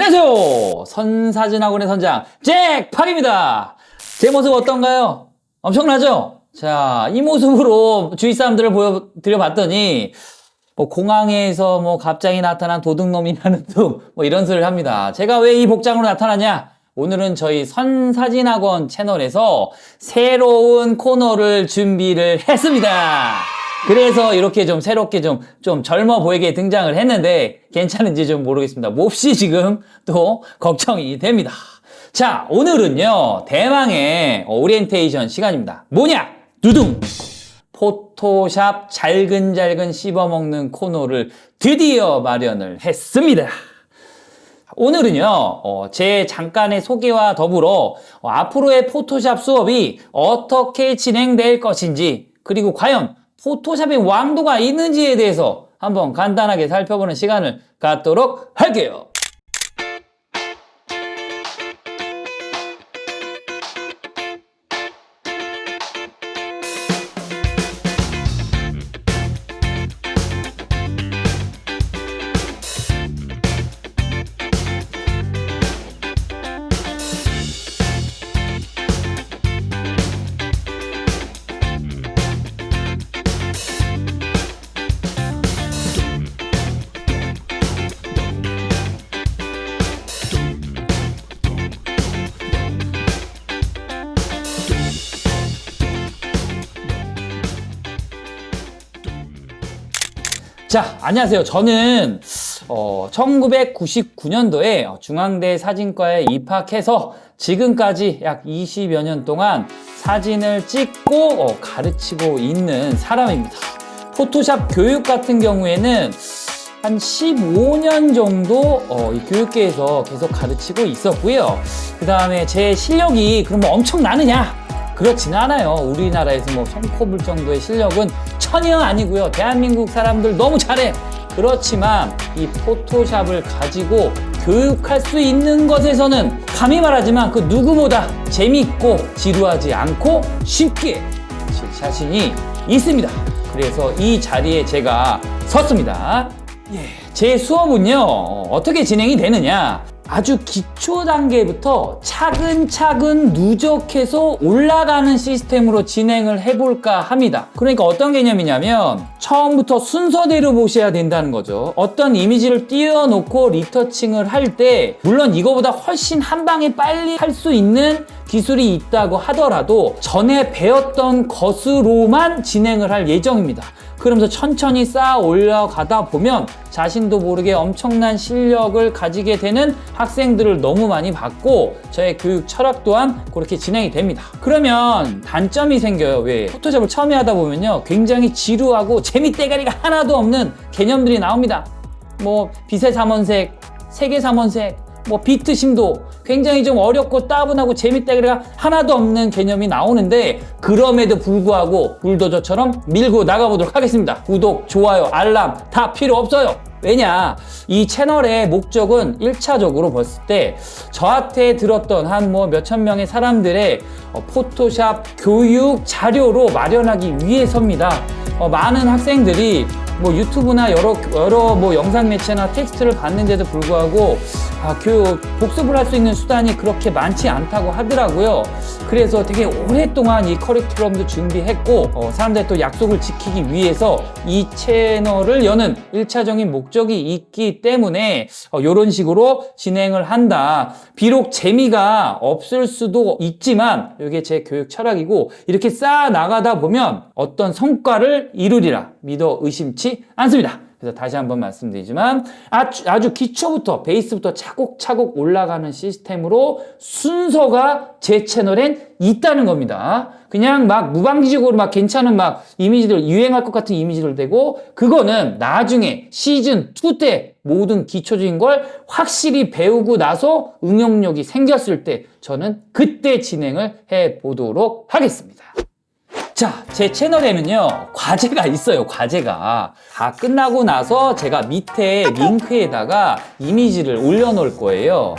안녕하세요. 선사진학원의 선장 잭팍입니다. 제 모습 어떤가요? 엄청나죠? 자, 이 모습으로 주위 사람들을 보여드려봤더니 공항에서 갑자기 나타난 도둑놈이라는 둥 이런 소리를 합니다. 제가 왜 이 복장으로 나타나냐? 오늘은 저희 선사진학원 채널에서 새로운 코너를 준비를 했습니다. 그래서 이렇게 좀 새롭게 좀 젊어 보이게 등장을 했는데 괜찮은지 좀 모르겠습니다. 몹시 지금 또 걱정이 됩니다. 자, 오늘은요, 대망의 오리엔테이션 시간입니다. 뭐냐? 두둥! 포토샵 잘근잘근 씹어먹는 코너를 드디어 마련을 했습니다. 오늘은요, 제 잠깐의 소개와 더불어 앞으로의 포토샵 수업이 어떻게 진행될 것인지, 그리고 과연 포토샵의 왕도가 있는지에 대해서 한번 간단하게 살펴보는 시간을 갖도록 할게요. 자, 안녕하세요. 저는 1999년도에 중앙대 사진과에 입학해서 지금까지 약 20여 년 동안 사진을 찍고 가르치고 있는 사람입니다. 포토샵 교육 같은 경우에는 한 15년 정도 이 교육계에서 계속 가르치고 있었고요. 그 다음에 제 실력이 그러면 엄청나느냐? 그렇지는 않아요. 우리나라에서 손꼽을 정도의 실력은 전혀 아니고요. 대한민국 사람들 너무 잘해. 그렇지만 이 포토샵을 가지고 교육할 수 있는 것에서는 감히 말하지만 그 누구보다 재밌고 지루하지 않고 쉽게 칠 자신이 있습니다. 그래서 이 자리에 제가 섰습니다. 제 수업은요, 어떻게 진행이 되느냐? 아주 기초 단계부터 차근차근 누적해서 올라가는 시스템으로 진행을 해볼까 합니다. 그러니까 어떤 개념이냐면 처음부터 순서대로 보셔야 된다는 거죠. 어떤 이미지를 띄워놓고 리터칭을 할 때 물론 이거보다 훨씬 한 방에 빨리 할 수 있는 기술이 있다고 하더라도 전에 배웠던 것으로만 진행을 할 예정입니다. 그러면서 천천히 쌓아 올라가다 보면 자신도 모르게 엄청난 실력을 가지게 되는 학생들을 너무 많이 봤고 저의 교육 철학 또한 그렇게 진행이 됩니다. 그러면 단점이 생겨요. 왜? 포토샵을 처음에 하다 보면요, 굉장히 지루하고 재미떼가리가 하나도 없는 개념들이 나옵니다. 빛의 삼원색, 색의 삼원색, 비트 심도, 굉장히 좀 어렵고 따분하고 재밌다기가 하나도 없는 개념이 나오는데 그럼에도 불구하고 불도저처럼 밀고 나가보도록 하겠습니다. 구독, 좋아요, 알람 다 필요 없어요. 왜냐? 이 채널의 목적은 1차적으로 봤을 때 저한테 들었던 한 몇천 명의 사람들의 포토샵 교육 자료로 마련하기 위해서입니다. 많은 학생들이 유튜브나 여러 영상 매체나 텍스트를 봤는데도 불구하고 복습을 할 수 있는 수단이 그렇게 많지 않다고 하더라고요. 그래서 되게 오랫동안 이 커리큘럼도 준비했고 사람들의 또 약속을 지키기 위해서 이 채널을 여는 1차적인 목적이 있기 때문에 이런 식으로 진행을 한다. 비록 재미가 없을 수도 있지만 이게 제 교육 철학이고 이렇게 쌓아 나가다 보면 어떤 성과를 이루리라 믿어 의심치 않습니다. 그래서 다시 한번 말씀드리지만 아주 기초부터 베이스부터 차곡차곡 올라가는 시스템으로 순서가 제 채널엔 있다는 겁니다. 그냥 무방지적으로 괜찮은 이미지들, 유행할 것 같은 이미지를 대고 그거는 나중에 시즌2 때 모든 기초적인 걸 확실히 배우고 나서 응용력이 생겼을 때 저는 그때 진행을 해 보도록 하겠습니다. 자, 제 채널에는요, 과제가 있어요. 과제가 다 끝나고 나서 제가 밑에 링크에다가 이미지를 올려놓을 거예요.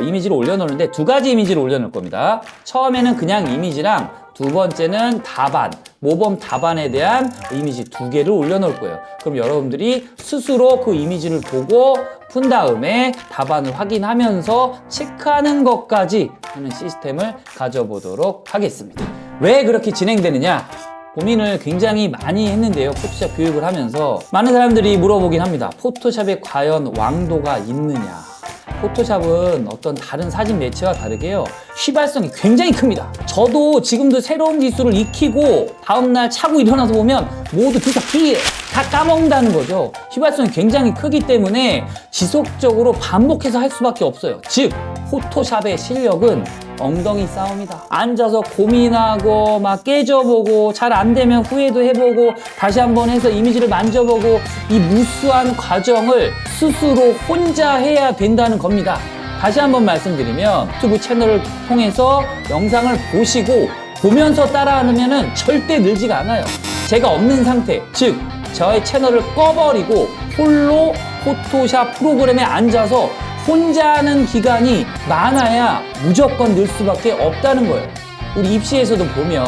이미지를 올려놓는데 두 가지 이미지를 올려놓을 겁니다. 처음에는 그냥 이미지랑 두 번째는 답안, 모범 답안에 대한 이미지 2개를 올려놓을 거예요. 그럼 여러분들이 스스로 그 이미지를 보고 푼 다음에 답안을 확인하면서 체크하는 것까지 하는 시스템을 가져보도록 하겠습니다. 왜 그렇게 진행되느냐? 고민을 굉장히 많이 했는데요. 포토샵 교육을 하면서 많은 사람들이 물어보긴 합니다. 포토샵에 과연 왕도가 있느냐? 포토샵은 어떤 다른 사진 매체와 다르게요, 휘발성이 굉장히 큽니다. 저도 지금도 새로운 기술을 익히고 다음날 차고 일어나서 보면 모두 비슷하게 다 까먹는다는 거죠. 휘발성이 굉장히 크기 때문에 지속적으로 반복해서 할 수밖에 없어요. 즉 포토샵의 실력은 엉덩이 싸움이다. 앉아서 고민하고 막 깨져보고 잘 안 되면 후회도 해보고 다시 한번 해서 이미지를 만져보고 이 무수한 과정을 스스로 혼자 해야 된다는 겁니다. 다시 한번 말씀드리면 유튜브 채널을 통해서 영상을 보시고 보면서 따라하면 절대 늘지가 않아요. 제가 없는 상태, 즉 저의 채널을 꺼버리고 홀로 포토샵 프로그램에 앉아서 혼자 하는 기간이 많아야 무조건 늘 수밖에 없다는 거예요. 우리 입시에서도 보면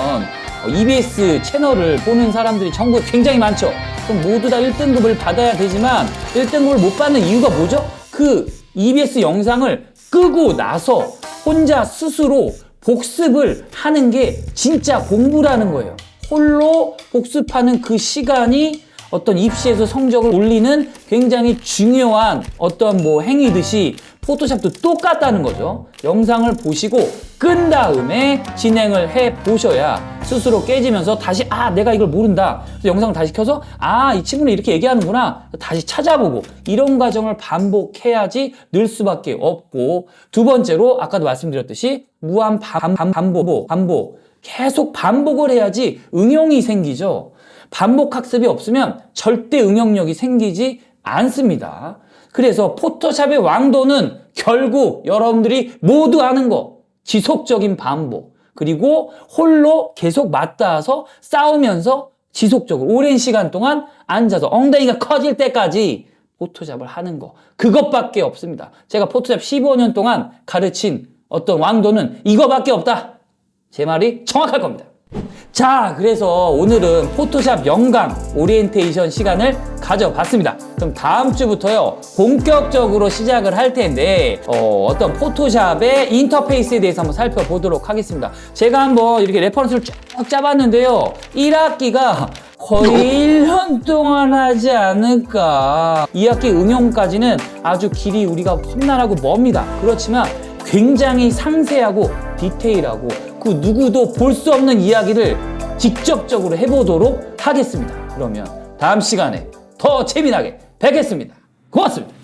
EBS 채널을 보는 사람들이 전국에 굉장히 많죠. 그럼 모두 다 1등급을 받아야 되지만 1등급을 못 받는 이유가 뭐죠? 그 EBS 영상을 끄고 나서 혼자 스스로 복습을 하는 게 진짜 공부라는 거예요. 홀로 복습하는 그 시간이 어떤 입시에서 성적을 올리는 굉장히 중요한 어떤 행위듯이 포토샵도 똑같다는 거죠. 영상을 보시고 끈 다음에 진행을 해 보셔야 스스로 깨지면서 다시 내가 이걸 모른다. 그래서 영상을 다시 켜서 이 친구는 이렇게 얘기하는구나. 다시 찾아보고 이런 과정을 반복해야지 늘 수밖에 없고, 두 번째로 아까도 말씀드렸듯이 무한 반복 계속 반복을 해야지 응용이 생기죠. 반복 학습이 없으면 절대 응용력이 생기지 않습니다. 그래서 포토샵의 왕도는 결국 여러분들이 모두 아는 거, 지속적인 반복, 그리고 홀로 계속 맞닿아서 싸우면서 지속적으로 오랜 시간 동안 앉아서 엉덩이가 커질 때까지 포토샵을 하는 거, 그것밖에 없습니다. 제가 포토샵 15년 동안 가르친 어떤 왕도는 이거밖에 없다. 제 말이 정확할 겁니다. 자, 그래서 오늘은 포토샵 영강 오리엔테이션 시간을 가져봤습니다. 그럼 다음 주부터요 본격적으로 시작을 할 텐데 어떤 포토샵의 인터페이스에 대해서 한번 살펴보도록 하겠습니다. 제가 한번 이렇게 레퍼런스를 쭉 짜봤는데요, 1학기가 거의 1년 동안 하지 않을까. 2학기 응용까지는 아주 길이 우리가 험난하고 멉니다. 그렇지만 굉장히 상세하고 디테일하고 그 누구도 볼 수 없는 이야기를 직접적으로 해보도록 하겠습니다. 그러면 다음 시간에 더 재미나게 뵙겠습니다. 고맙습니다.